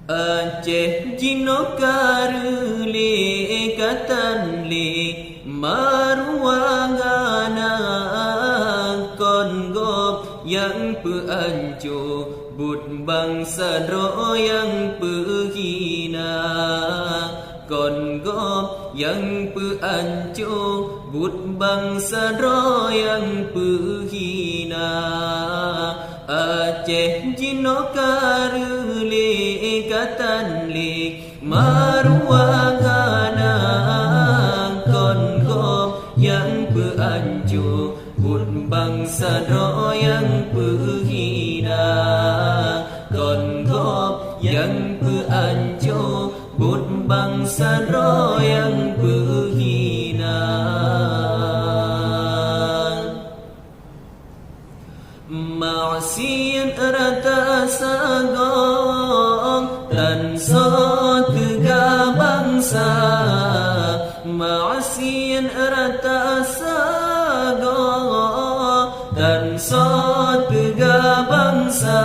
Aceh Jino Reule katan le maruangana kon gop yang peanjo but bangsa ro yang pehina kon gop yang peanjo but bangsa ro yang pehina Aceh Jino Reule katan le maruangana kon gop yang peanjo but bangsa ro yang pehina kon gop yang peanjo but bangsa ro yang pehina Ma'asiyan rata sagong dan so tiga bangsa Ma'asiyan rata sagong dan so tiga bangsa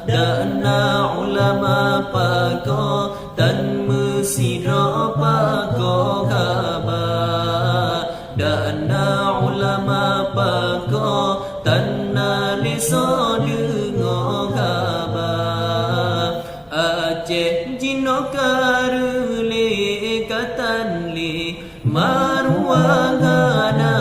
Dana ulama pako dan mesiro pako khabar Dana ulama pako dan naliso dengo khabar Aceh Jino Reule katan le maruangana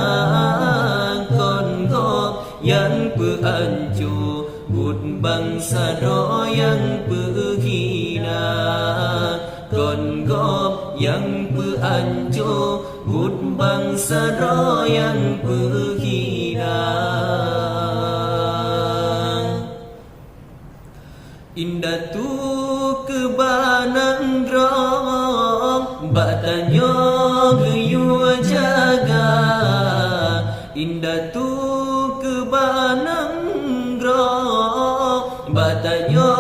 kon gop yang peanjo but bangsa ro yang pehina kon gop yang peanjo but bangsa ro yang pehina Indah tu kebanang rong batanyo geyu jaga Indah tu kebanang rong batanyo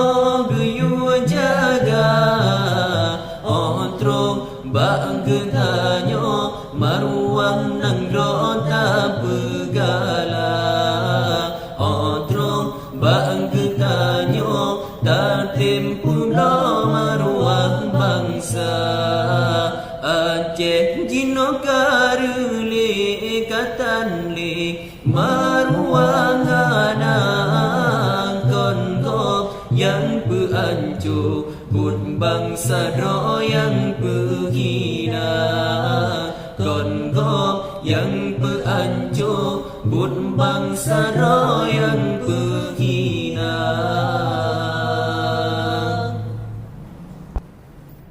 geyu jaga Ontrong bang getanyo maruang nang rota pegala Ontrong bang getanyo tatim pulau maruang bangsa Aceh Jino Reule katan le maruangana kon gop yang peanjo but bangsa ro yang pehina kon gop yang peanjo but bangsa ro yang pehina